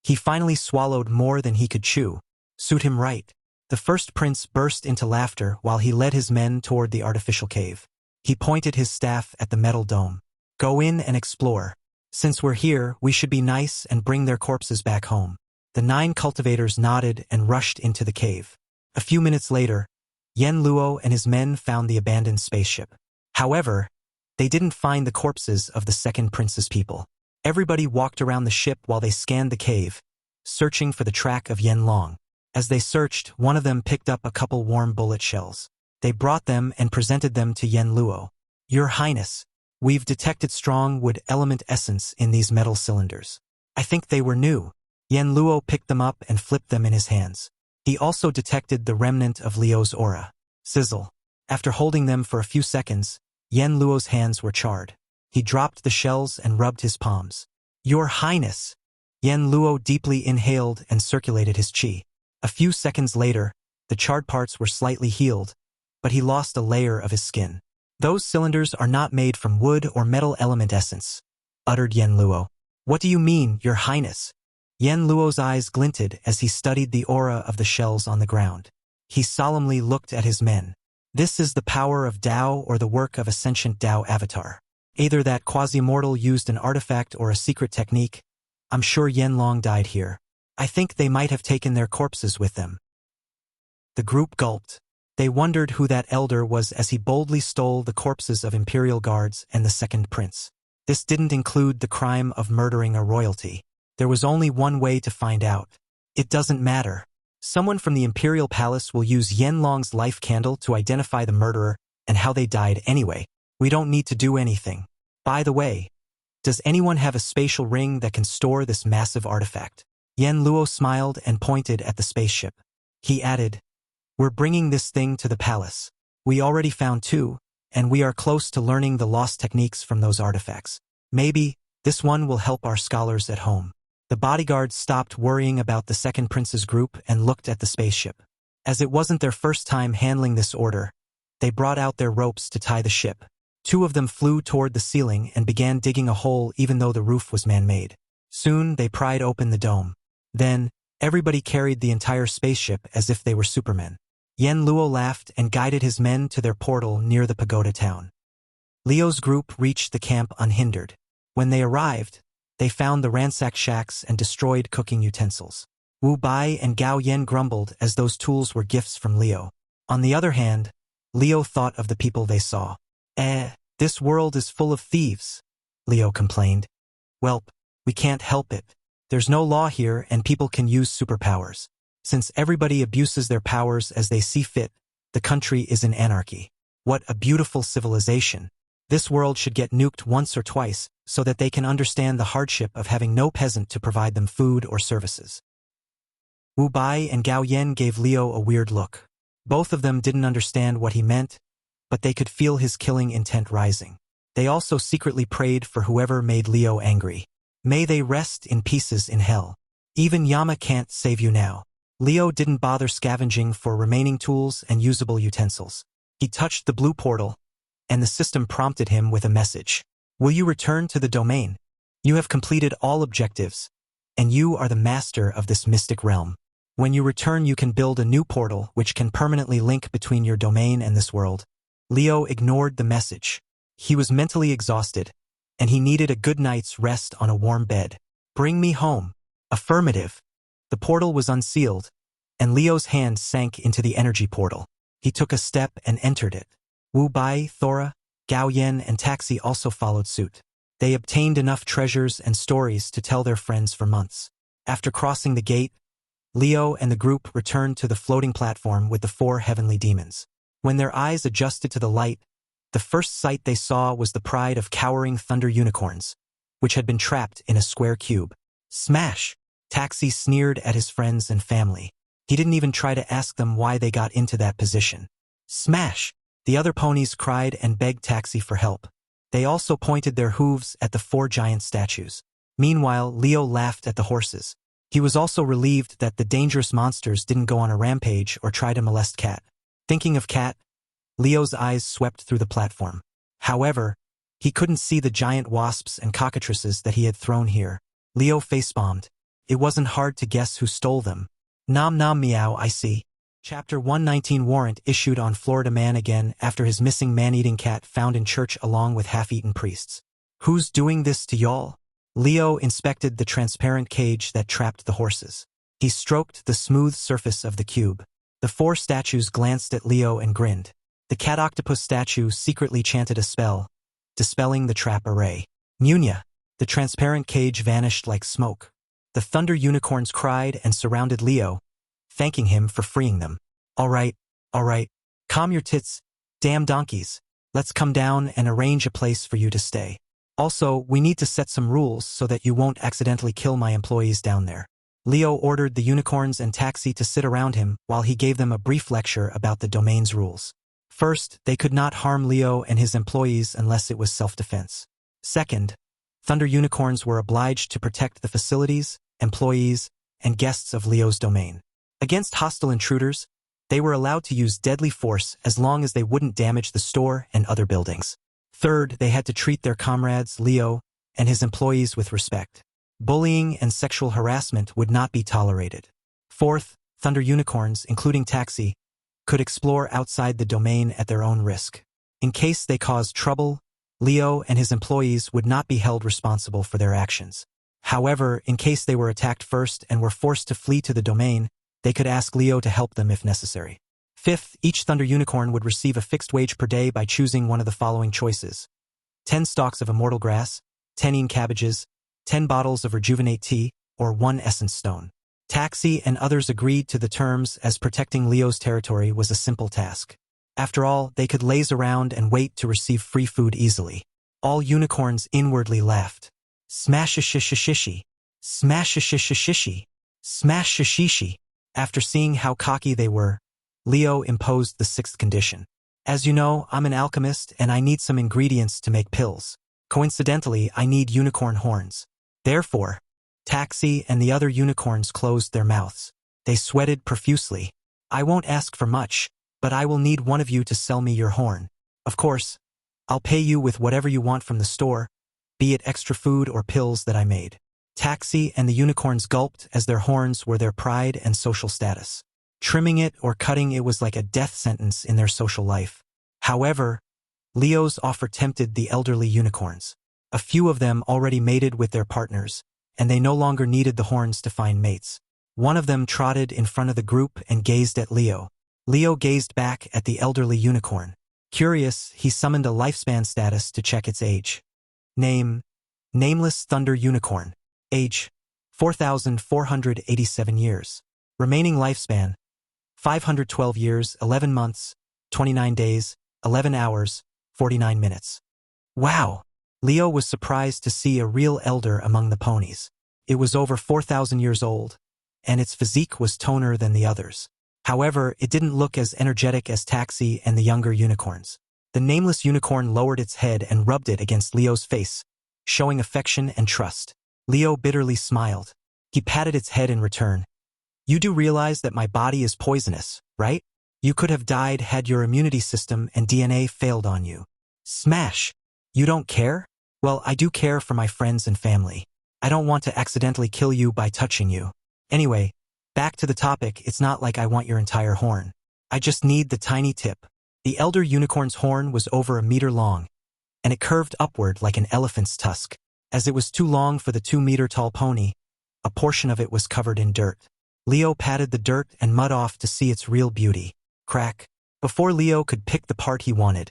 He finally swallowed more than he could chew. Suit him right. The first prince burst into laughter while he led his men toward the artificial cave. He pointed his staff at the metal dome. "Go in and explore. Since we're here, we should be nice and bring their corpses back home." The 9 cultivators nodded and rushed into the cave. A few minutes later, Yen Luo and his men found the abandoned spaceship. However, they didn't find the corpses of the second prince's people. Everybody walked around the ship while they scanned the cave, searching for the track of Yen Long. As they searched, one of them picked up a couple warm bullet shells. They brought them and presented them to Yen Luo. "Your Highness, we've detected strong wood element essence in these metal cylinders. I think they were new." Yen Luo picked them up and flipped them in his hands. He also detected the remnant of Liu's aura. Sizzle. After holding them for a few seconds, Yen Luo's hands were charred. He dropped the shells and rubbed his palms. "Your Highness!" Yen Luo deeply inhaled and circulated his qi. A few seconds later, the charred parts were slightly healed, but he lost a layer of his skin. "Those cylinders are not made from wood or metal element essence," uttered Yen Luo. "What do you mean, Your Highness?" Yen Luo's eyes glinted as he studied the aura of the shells on the ground. He solemnly looked at his men. "This is the power of Tao or the work of a sentient Tao avatar. Either that quasi-mortal used an artifact or a secret technique. I'm sure Yen Long died here. I think they might have taken their corpses with them." The group gulped. They wondered who that elder was as he boldly stole the corpses of imperial guards and the second prince. This didn't include the crime of murdering a royalty. There was only one way to find out. It doesn't matter. Someone from the imperial palace will use Yen Long's life candle to identify the murderer and how they died anyway. We don't need to do anything. By the way, does anyone have a spatial ring that can store this massive artifact? Yen Luo smiled and pointed at the spaceship. He added, "We're bringing this thing to the palace. We already found 2, and we are close to learning the lost techniques from those artifacts. Maybe this one will help our scholars at home." The bodyguards stopped worrying about the second prince's group and looked at the spaceship. As it wasn't their first time handling this order, they brought out their ropes to tie the ship. 2 of them flew toward the ceiling and began digging a hole even though the roof was man-made. Soon they pried open the dome. Then, everybody carried the entire spaceship as if they were supermen. Yen Luo laughed and guided his men to their portal near the pagoda town. Liu's group reached the camp unhindered. When they arrived, they found the ransacked shacks and destroyed cooking utensils. Wu Bai and Gao Yen grumbled as those tools were gifts from Liu. On the other hand, Liu thought of the people they saw. This world is full of thieves," Liu complained. "Welp, we can't help it. There's no law here and people can use superpowers. Since everybody abuses their powers as they see fit, the country is in anarchy. What a beautiful civilization. This world should get nuked once or twice so that they can understand the hardship of having no peasant to provide them food or services." Wu Bai and Gao Yen gave Liu a weird look. Both of them didn't understand what he meant, but they could feel his killing intent rising. They also secretly prayed for whoever made Liu angry. "May they rest in pieces in hell. Even Yama can't save you now." Liu didn't bother scavenging for remaining tools and usable utensils. He touched the blue portal, and the system prompted him with a message. "Will you return to the domain? You have completed all objectives, and you are the master of this mystic realm. When you return, you can build a new portal which can permanently link between your domain and this world." Liu ignored the message. He was mentally exhausted, and he needed a good night's rest on a warm bed. "Bring me home." Affirmative. The portal was unsealed, and Liu's hand sank into the energy portal. He took a step and entered it. Wu Bai, Thora, Gao Yen, and Taxi also followed suit. They obtained enough treasures and stories to tell their friends for months. After crossing the gate, Liu and the group returned to the floating platform with the 4 heavenly demons. When their eyes adjusted to the light, the first sight they saw was the pride of cowering thunder unicorns, which had been trapped in a square cube. "Smash!" Taxi sneered at his friends and family. He didn't even try to ask them why they got into that position. "Smash!" The other ponies cried and begged Taxi for help. They also pointed their hooves at the 4 giant statues. Meanwhile, Liu laughed at the horses. He was also relieved that the dangerous monsters didn't go on a rampage or try to molest Cat. Thinking of Cat, Liu's eyes swept through the platform. However, he couldn't see the giant wasps and cockatrices that he had thrown here. Liu facepalmed. It wasn't hard to guess who stole them. Nom nom meow, I see. Chapter 119 Warrant issued on Florida man again after his missing man-eating cat found in church along with half-eaten priests. "Who's doing this to y'all?" Liu inspected the transparent cage that trapped the horses. He stroked the smooth surface of the cube. The four statues glanced at Leo and grinned. The cat-octopus statue secretly chanted a spell, dispelling the trap array. Munya! The transparent cage vanished like smoke. The thunder unicorns cried and surrounded Leo, thanking him for freeing them. All right, calm your tits, damn donkeys. Let's come down and arrange a place for you to stay. Also, we need to set some rules so that you won't accidentally kill my employees down there. Leo ordered the unicorns and Taxi to sit around him while he gave them a brief lecture about the domain's rules. First, they could not harm Leo and his employees unless it was self-defense. Second, Thunder Unicorns were obliged to protect the facilities, employees, and guests of Leo's domain. Against hostile intruders, they were allowed to use deadly force as long as they wouldn't damage the store and other buildings. Third, they had to treat their comrades, Leo, and his employees with respect. Bullying and sexual harassment would not be tolerated. Fourth, Thunder Unicorns, including Taxi, could explore outside the domain at their own risk. In case they caused trouble, Leo and his employees would not be held responsible for their actions. However, in case they were attacked first and were forced to flee to the domain, they could ask Leo to help them if necessary. Fifth, each Thunder Unicorn would receive a fixed wage per day by choosing one of the following choices: 10 stalks of immortal grass, 10 ean cabbages, 10 bottles of rejuvenate tea, or 1 essence stone. Taxi and others agreed to the terms as protecting Leo's territory was a simple task. After all, they could laze around and wait to receive free food easily. All unicorns inwardly laughed. Smash-a-shish-a-shishi. Smash-a-shish-a-shishi. Smash-a-shishi. After seeing how cocky they were, Leo imposed the sixth condition. As you know, I'm an alchemist and I need some ingredients to make pills. Coincidentally, I need unicorn horns. Therefore, Taxi and the other unicorns closed their mouths. They sweated profusely. I won't ask for much, but I will need one of you to sell me your horn. Of course, I'll pay you with whatever you want from the store, be it extra food or pills that I made. Taxi and the unicorns gulped as their horns were their pride and social status. Trimming it or cutting it was like a death sentence in their social life. However, Leo's offer tempted the elderly unicorns. A few of them already mated with their partners, and they no longer needed the horns to find mates. One of them trotted in front of the group and gazed at Leo. Leo gazed back at the elderly unicorn. Curious, he summoned a lifespan status to check its age. Name: Nameless Thunder Unicorn. Age: 4,487 years. Remaining lifespan: 512 years, 11 months, 29 days, 11 hours, 49 minutes. Wow! Leo was surprised to see a real elder among the ponies. It was over 4,000 years old, and its physique was toner than the others. However, it didn't look as energetic as Taxi and the younger unicorns. The nameless unicorn lowered its head and rubbed it against Leo's face, showing affection and trust. Leo bitterly smiled. He patted its head in return. You do realize that my body is poisonous, right? You could have died had your immunity system and DNA failed on you. Smash! You don't care? Well, I do care for my friends and family. I don't want to accidentally kill you by touching you. Anyway, back to the topic, it's not like I want your entire horn. I just need the tiny tip. The elder unicorn's horn was over a meter long, and it curved upward like an elephant's tusk. As it was too long for the 2-meter-tall pony, a portion of it was covered in dirt. Leo patted the dirt and mud off to see its real beauty. Crack. Before Leo could pick the part he wanted,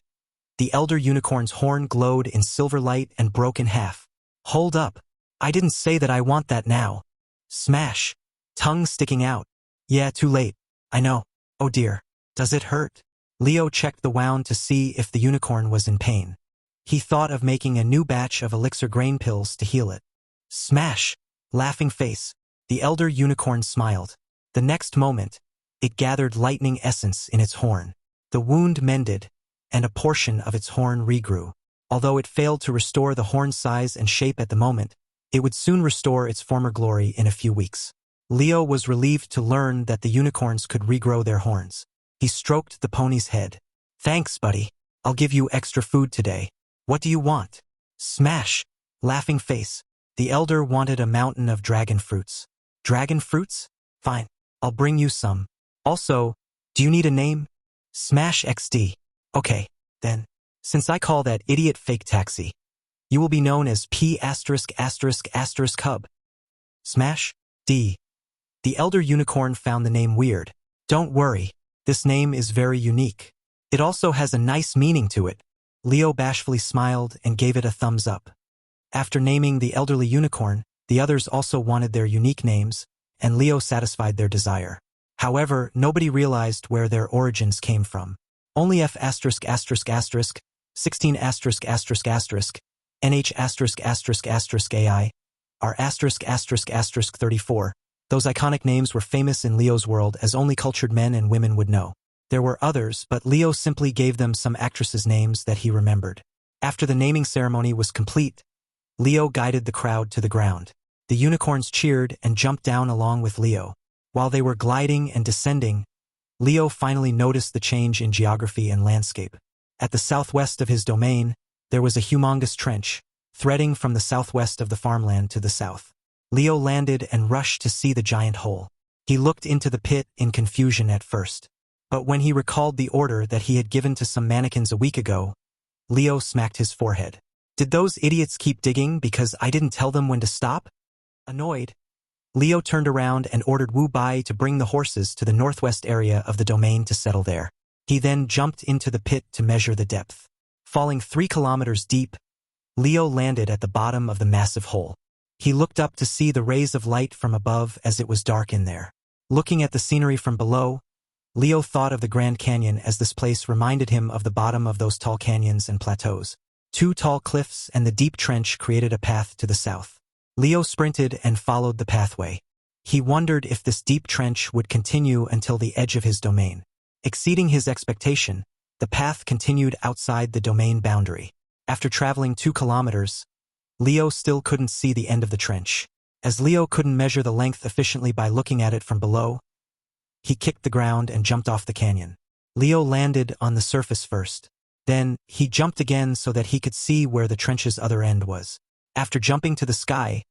the elder unicorn's horn glowed in silver light and broke in half. Hold up. I didn't say that I want that now. Smash. Tongue sticking out. Yeah, too late. I know. Oh dear. Does it hurt? Leo checked the wound to see if the unicorn was in pain. He thought of making a new batch of elixir grain pills to heal it. Smash. Laughing face. The elder unicorn smiled. The next moment, it gathered lightning essence in its horn. The wound mended, and a portion of its horn regrew. Although it failed to restore the horn's size and shape at the moment, it would soon restore its former glory in a few weeks. Leo was relieved to learn that the unicorns could regrow their horns. He stroked the pony's head. Thanks, buddy. I'll give you extra food today. What do you want? Smash. Laughing face. The elder wanted a mountain of dragon fruits. Dragon fruits? Fine. I'll bring you some. Also, do you need a name? Smash XD. Okay, then. Since I call that idiot fake Taxi, you will be known as P********. Smash D. The elder unicorn found the name weird. Don't worry, this name is very unique. It also has a nice meaning to it. Leo bashfully smiled and gave it a thumbs up. After naming the elderly unicorn, the others also wanted their unique names, and Leo satisfied their desire. However, nobody realized where their origins came from. Only F*** 16 NH AI R 34. Those iconic names were famous in Leo's world as only cultured men and women would know. There were others, but Leo simply gave them some actresses' names that he remembered. After the naming ceremony was complete, Leo guided the crowd to the ground. The unicorns cheered and jumped down along with Leo. While they were gliding and descending, Leo finally noticed the change in geography and landscape. At the southwest of his domain, there was a humongous trench, threading from the southwest of the farmland to the south. Leo landed and rushed to see the giant hole. He looked into the pit in confusion at first. But when he recalled the order that he had given to some mannequins a week ago, Leo smacked his forehead. Did those idiots keep digging because I didn't tell them when to stop? Annoyed, Leo turned around and ordered Wu Bai to bring the horses to the northwest area of the domain to settle there. He then jumped into the pit to measure the depth. Falling 3 kilometers deep, Leo landed at the bottom of the massive hole. He looked up to see the rays of light from above as it was dark in there. Looking at the scenery from below, Leo thought of the Grand Canyon as this place reminded him of the bottom of those tall canyons and plateaus. 2 tall cliffs and the deep trench created a path to the south. Leo sprinted and followed the pathway. He wondered if this deep trench would continue until the edge of his domain. Exceeding his expectation, the path continued outside the domain boundary. After traveling 2 kilometers, Leo still couldn't see the end of the trench. As Leo couldn't measure the length efficiently by looking at it from below, he kicked the ground and jumped off the canyon. Leo landed on the surface first. Then, he jumped again so that he could see where the trench's other end was. After jumping to the sky,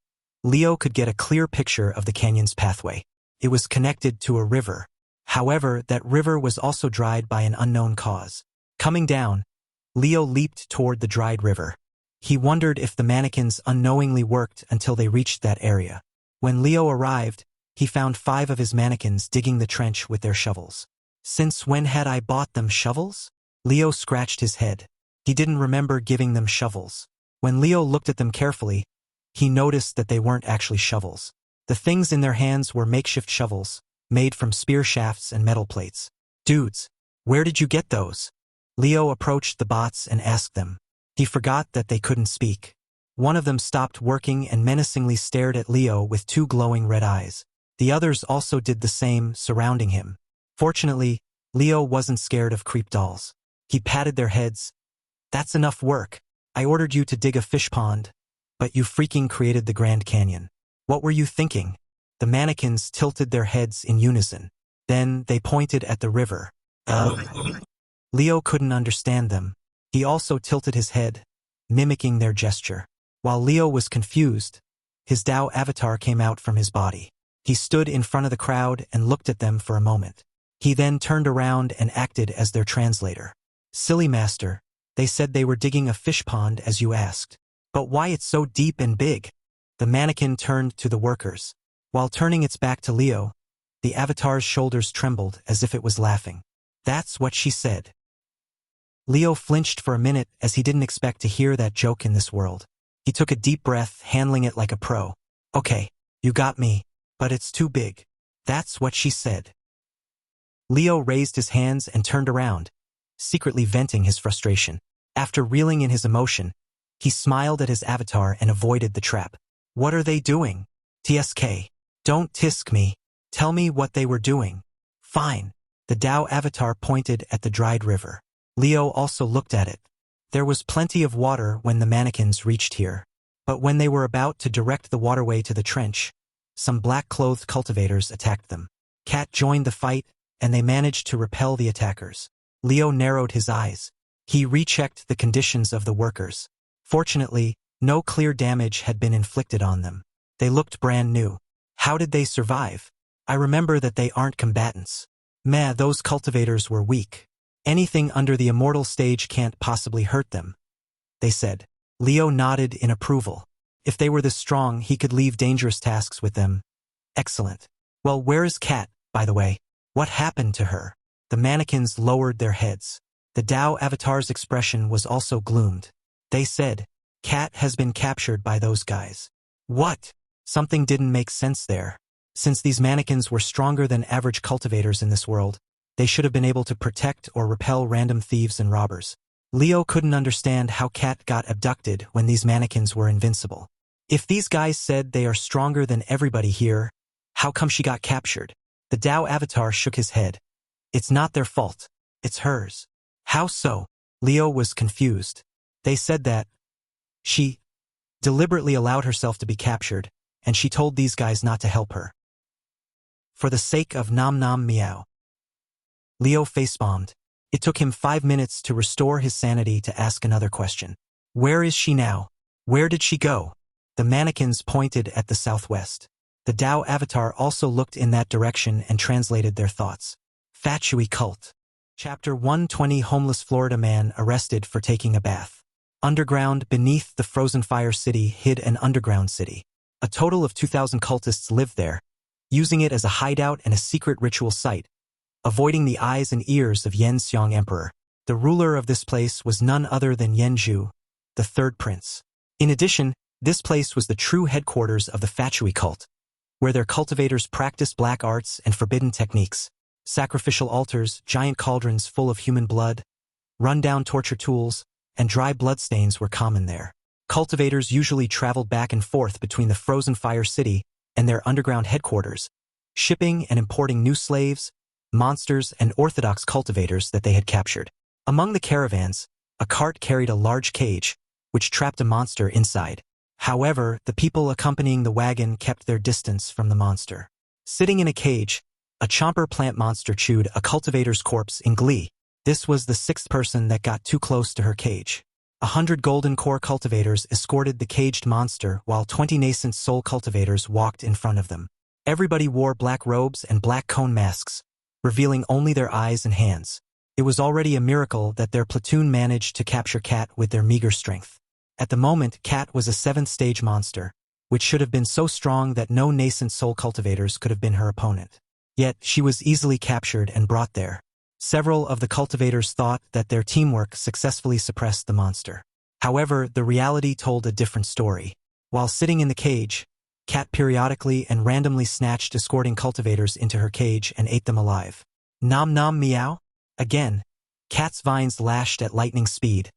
Leo could get a clear picture of the canyon's pathway. It was connected to a river. However, that river was also dried by an unknown cause. Coming down, Leo leaped toward the dried river. He wondered if the mannequins unknowingly worked until they reached that area. When Leo arrived, he found 5 of his mannequins digging the trench with their shovels. Since when had I bought them shovels? Leo scratched his head. He didn't remember giving them shovels. When Leo looked at them carefully, he noticed that they weren't actually shovels. The things in their hands were makeshift shovels, made from spear shafts and metal plates. Dudes, where did you get those? Leo approached the bots and asked them. He forgot that they couldn't speak. One of them stopped working and menacingly stared at Leo with 2 glowing red eyes. The others also did the same, surrounding him. Fortunately, Leo wasn't scared of creep dolls. He patted their heads. That's enough work. I ordered you to dig a fish pond, but you freaking created the Grand Canyon. What were you thinking? The mannequins tilted their heads in unison. Then they pointed at the river. Leo couldn't understand them. He also tilted his head, mimicking their gesture. While Leo was confused, his Tao avatar came out from his body. He stood in front of the crowd and looked at them for a moment. He then turned around and acted as their translator. Silly master, they said they were digging a fish pond as you asked. But why it's so deep and big? The mannequin turned to the workers. While turning its back to Leo, the avatar's shoulders trembled as if it was laughing. That's what she said. Leo flinched for a minute as he didn't expect to hear that joke in this world. He took a deep breath, handling it like a pro. Okay, you got me, but it's too big. That's what she said. Leo raised his hands and turned around, secretly venting his frustration. After reeling in his emotion, he smiled at his avatar and avoided the trap. What are they doing? TSK. Don't tisk me. Tell me what they were doing. Fine. The Tao avatar pointed at the dried river. Leo also looked at it. There was plenty of water when the mannequins reached here. But when they were about to direct the waterway to the trench, some black-clothed cultivators attacked them. Cat joined the fight, and they managed to repel the attackers. Leo narrowed his eyes. He rechecked the conditions of the workers. Fortunately, no clear damage had been inflicted on them. They looked brand new. How did they survive? I remember that they aren't combatants. Meh, those cultivators were weak. Anything under the immortal stage can't possibly hurt them, they said. Leo nodded in approval. If they were this strong, he could leave dangerous tasks with them. Excellent. Well, where is Cat, by the way? What happened to her? The mannequins lowered their heads. The Tao avatar's expression was also gloomed. They said, Cat has been captured by those guys. What? Something didn't make sense there. Since these mannequins were stronger than average cultivators in this world, they should have been able to protect or repel random thieves and robbers. Leo couldn't understand how Cat got abducted when these mannequins were invincible. If these guys said they are stronger than everybody here, how come she got captured? The Tao avatar shook his head. It's not their fault. It's hers. How so? Leo was confused. They said that she deliberately allowed herself to be captured, and she told these guys not to help her. For the sake of Nom Nom Meow. Leo facepalmed. It took him 5 minutes to restore his sanity to ask another question. Where is she now? Where did she go? The mannequins pointed at the southwest. The Tao avatar also looked in that direction and translated their thoughts. Fatui Cult. Chapter 120. Homeless Florida man arrested for taking a bath. Underground, beneath the frozen fire city, hid an underground city. A total of 2,000 cultists lived there, using it as a hideout and a secret ritual site, avoiding the eyes and ears of Yen Xiong Emperor. The ruler of this place was none other than Yen Zhu, the third prince. In addition, this place was the true headquarters of the Fatui cult, where their cultivators practiced black arts and forbidden techniques. Sacrificial altars, giant cauldrons full of human blood, run-down torture tools, and dry bloodstains were common there. Cultivators usually traveled back and forth between the frozen fire city and their underground headquarters, shipping and importing new slaves, monsters, and orthodox cultivators that they had captured. Among the caravans, a cart carried a large cage, which trapped a monster inside. However, the people accompanying the wagon kept their distance from the monster. Sitting in a cage, a chomper plant monster chewed a cultivator's corpse in glee. This was the 6th person that got too close to her cage. 100 golden core cultivators escorted the caged monster while 20 nascent soul cultivators walked in front of them. Everybody wore black robes and black cone masks, revealing only their eyes and hands. It was already a miracle that their platoon managed to capture Cat with their meager strength. At the moment, Cat was a 7th stage monster, which should have been so strong that no nascent soul cultivators could have been her opponent. Yet, she was easily captured and brought there. Several of the cultivators thought that their teamwork successfully suppressed the monster. However, the reality told a different story. While sitting in the cage, Cat periodically and randomly snatched escorting cultivators into her cage and ate them alive. Nom nom meow? Again, Cat's vines lashed at lightning speed,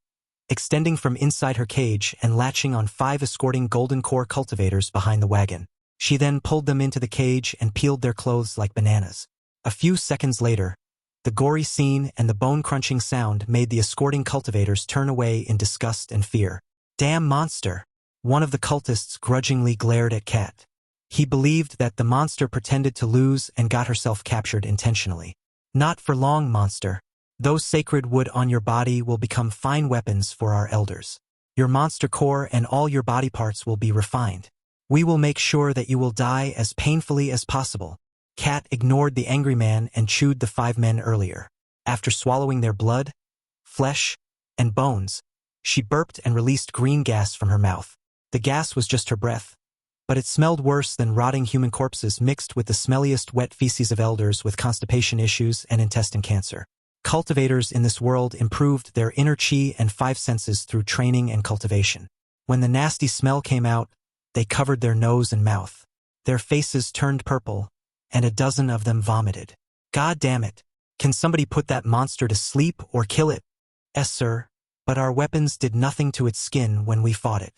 extending from inside her cage and latching on 5 escorting golden core cultivators behind the wagon. She then pulled them into the cage and peeled their clothes like bananas. A few seconds later, the gory scene and the bone-crunching sound made the escorting cultivators turn away in disgust and fear. Damn monster! One of the cultists grudgingly glared at Cat. He believed that the monster pretended to lose and got herself captured intentionally. Not for long, monster. Those sacred wood on your body will become fine weapons for our elders. Your monster core and all your body parts will be refined. We will make sure that you will die as painfully as possible. Cat ignored the angry man and chewed the 5 men earlier. After swallowing their blood, flesh, and bones, she burped and released green gas from her mouth. The gas was just her breath, but it smelled worse than rotting human corpses mixed with the smelliest wet feces of elders with constipation issues and intestine cancer. Cultivators in this world improved their inner chi and 5 senses through training and cultivation. When the nasty smell came out, they covered their nose and mouth. Their faces turned purple, and a dozen of them vomited. God damn it. Can somebody put that monster to sleep or kill it? Yes, sir. But our weapons did nothing to its skin when we fought it.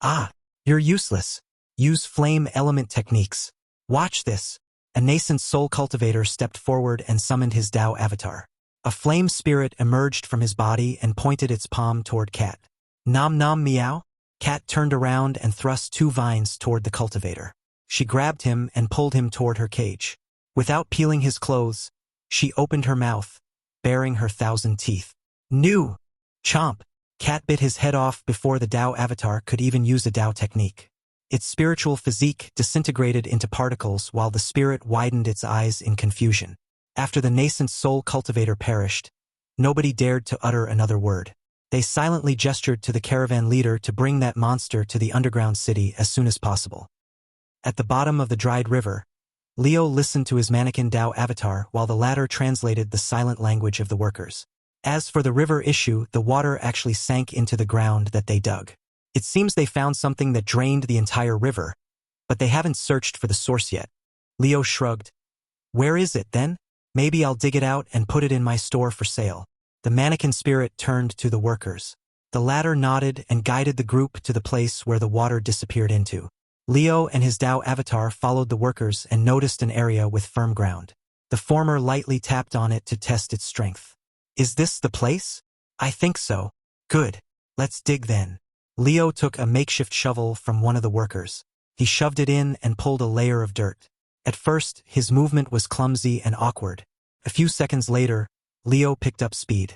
Ah, you're useless. Use flame element techniques. Watch this. A nascent soul cultivator stepped forward and summoned his Tao avatar. A flame spirit emerged from his body and pointed its palm toward Cat. Nom nom meow? Cat turned around and thrust 2 vines toward the cultivator. She grabbed him and pulled him toward her cage. Without peeling his clothes, she opened her mouth, baring her 1,000 teeth. New! Chomp! Cat bit his head off before the Tao avatar could even use a Tao technique. Its spiritual physique disintegrated into particles while the spirit widened its eyes in confusion. After the nascent soul cultivator perished, nobody dared to utter another word. They silently gestured to the caravan leader to bring that monster to the underground city as soon as possible. At the bottom of the dried river, Leo listened to his mannequin Dao avatar while the latter translated the silent language of the workers. As for the river issue, the water actually sank into the ground that they dug. It seems they found something that drained the entire river, but they haven't searched for the source yet. Leo shrugged. Where is it, then? Maybe I'll dig it out and put it in my store for sale. The mannequin spirit turned to the workers. The latter nodded and guided the group to the place where the water disappeared into. Leo and his Dao avatar followed the workers and noticed an area with firm ground. The former lightly tapped on it to test its strength. Is this the place? I think so. Good. Let's dig then. Leo took a makeshift shovel from one of the workers. He shoved it in and pulled a layer of dirt. At first, his movement was clumsy and awkward. A few seconds later, Leo picked up speed.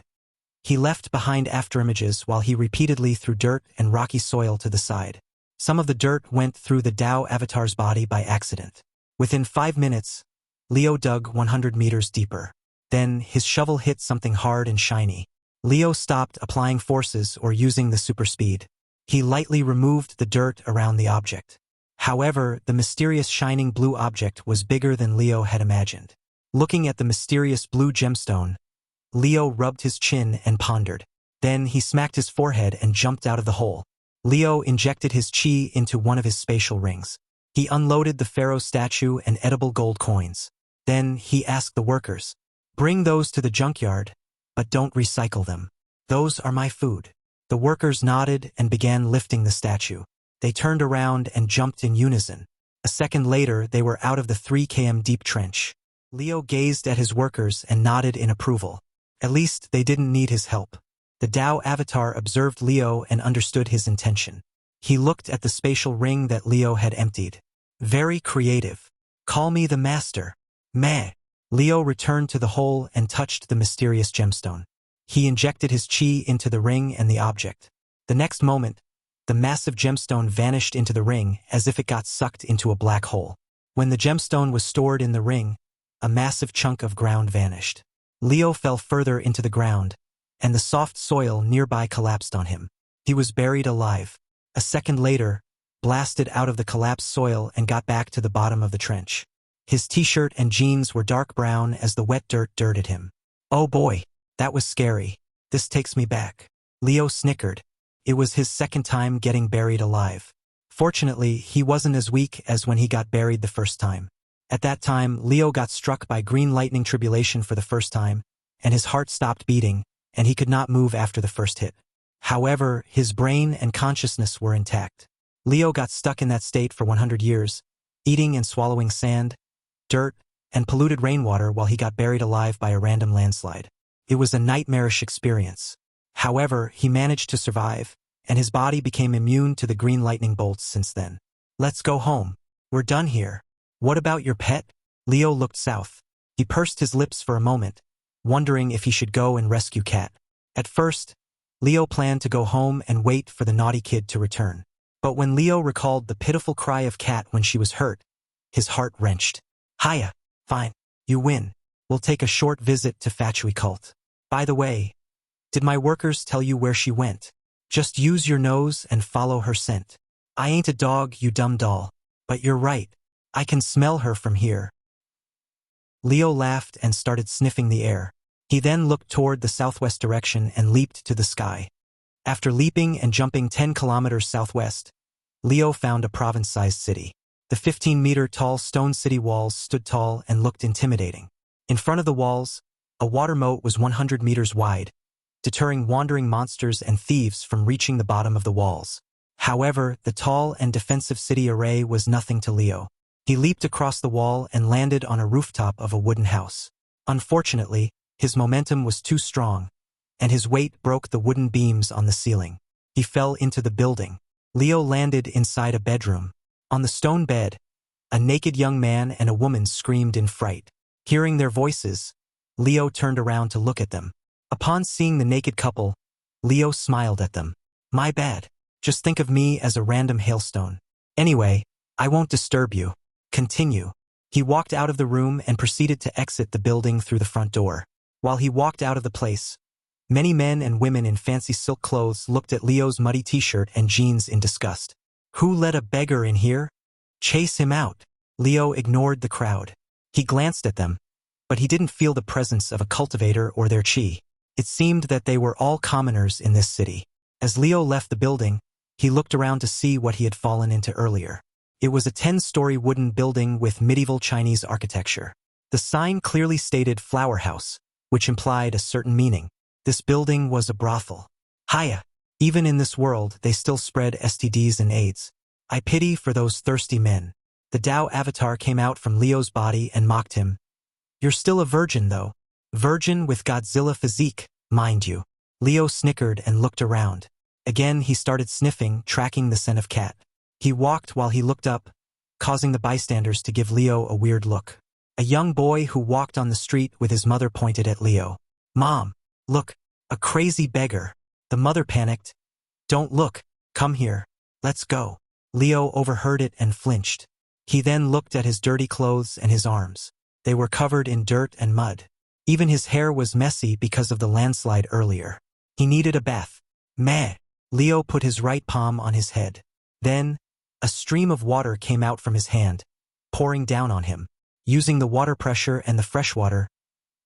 He left behind afterimages while he repeatedly threw dirt and rocky soil to the side. Some of the dirt went through the Dao avatar's body by accident. Within 5 minutes, Leo dug 100 meters deeper. Then, his shovel hit something hard and shiny. Leo stopped applying forces or using the super speed. He lightly removed the dirt around the object. However, the mysterious shining blue object was bigger than Leo had imagined. Looking at the mysterious blue gemstone, Leo rubbed his chin and pondered. Then he smacked his forehead and jumped out of the hole. Leo injected his chi into one of his spatial rings. He unloaded the pharaoh statue and edible gold coins. Then he asked the workers, "Bring those to the junkyard, but don't recycle them. Those are my food." The workers nodded and began lifting the statue. They turned around and jumped in unison. A second later, they were out of the 3 km deep trench. Leo gazed at his workers and nodded in approval. At least they didn't need his help. The Dao avatar observed Leo and understood his intention. He looked at the spatial ring that Leo had emptied. Very creative. Call me the master. Meh. Leo returned to the hole and touched the mysterious gemstone. He injected his chi into the ring and the object. The next moment, the massive gemstone vanished into the ring as if it got sucked into a black hole. When the gemstone was stored in the ring, a massive chunk of ground vanished. Leo fell further into the ground, and the soft soil nearby collapsed on him. He was buried alive. A second later, blasted out of the collapsed soil and got back to the bottom of the trench. His t-shirt and jeans were dark brown as the wet dirt dirted him. Oh boy, that was scary. This takes me back. Leo snickered. It was his second time getting buried alive. Fortunately, he wasn't as weak as when he got buried the first time. At that time, Leo got struck by green lightning tribulation for the first time, and his heart stopped beating, and he could not move after the first hit. However, his brain and consciousness were intact. Leo got stuck in that state for 100 years, eating and swallowing sand, dirt, and polluted rainwater while he got buried alive by a random landslide. It was a nightmarish experience. However, he managed to survive, and his body became immune to the green lightning bolts since then. Let's go home. We're done here. What about your pet? Leo looked south. He pursed his lips for a moment, wondering if he should go and rescue Cat. At first, Leo planned to go home and wait for the naughty kid to return. But when Leo recalled the pitiful cry of Cat when she was hurt, his heart wrenched. Hiya. Fine. You win. We'll take a short visit to Factory Cult. By the way, did my workers tell you where she went? Just use your nose and follow her scent. I ain't a dog, you dumb doll. But you're right. I can smell her from here. Leo laughed and started sniffing the air. He then looked toward the southwest direction and leaped to the sky. After leaping and jumping 10 kilometers southwest, Leo found a province-sized city. The 15-meter-tall stone city walls stood tall and looked intimidating. In front of the walls, a water moat was 100 meters wide, deterring wandering monsters and thieves from reaching the bottom of the walls. However, the tall and defensive city array was nothing to Leo. He leaped across the wall and landed on a rooftop of a wooden house. Unfortunately, his momentum was too strong, and his weight broke the wooden beams on the ceiling. He fell into the building. Leo landed inside a bedroom. On the stone bed, a naked young man and a woman screamed in fright. Hearing their voices, Leo turned around to look at them. Upon seeing the naked couple, Leo smiled at them. My bad. Just think of me as a random hailstone. Anyway, I won't disturb you. Continue. He walked out of the room and proceeded to exit the building through the front door. While he walked out of the place, many men and women in fancy silk clothes looked at Leo's muddy t-shirt and jeans in disgust. Who let a beggar in here? Chase him out. Leo ignored the crowd. He glanced at them, but he didn't feel the presence of a cultivator or their chi. It seemed that they were all commoners in this city. As Leo left the building, he looked around to see what he had fallen into earlier. It was a 10-story wooden building with medieval Chinese architecture. The sign clearly stated flower house, which implied a certain meaning. This building was a brothel. Hiya! Even in this world, they still spread STDs and AIDS. I pity for those thirsty men. The Tao avatar came out from Leo's body and mocked him. You're still a virgin, though. Virgin with Godzilla physique, mind you. Leo snickered and looked around. Again, he started sniffing, tracking the scent of cat. He walked while he looked up, causing the bystanders to give Leo a weird look. A young boy who walked on the street with his mother pointed at Leo. Mom, look, a crazy beggar. The mother panicked. Don't look, come here, let's go. Leo overheard it and flinched. He then looked at his dirty clothes and his arms. They were covered in dirt and mud. Even his hair was messy because of the landslide earlier. He needed a bath. Meh. Leo put his right palm on his head. Then, a stream of water came out from his hand, pouring down on him. Using the water pressure and the fresh water,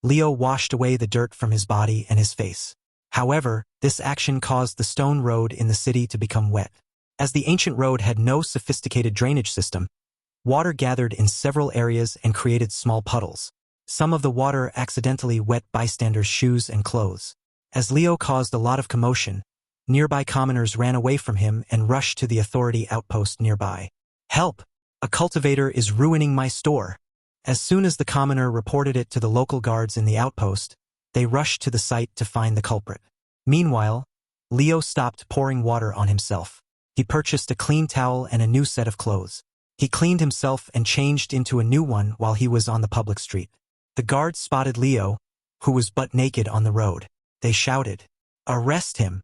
Leo washed away the dirt from his body and his face. However, this action caused the stone road in the city to become wet. As the ancient road had no sophisticated drainage system, water gathered in several areas and created small puddles. Some of the water accidentally wet bystanders' shoes and clothes. As Leo caused a lot of commotion, nearby commoners ran away from him and rushed to the authority outpost nearby. Help! A cultivator is ruining my store. As soon as the commoner reported it to the local guards in the outpost, they rushed to the site to find the culprit. Meanwhile, Leo stopped pouring water on himself. He purchased a clean towel and a new set of clothes. He cleaned himself and changed into a new one while he was on the public street. The guards spotted Leo, who was butt naked on the road. They shouted, "Arrest him!"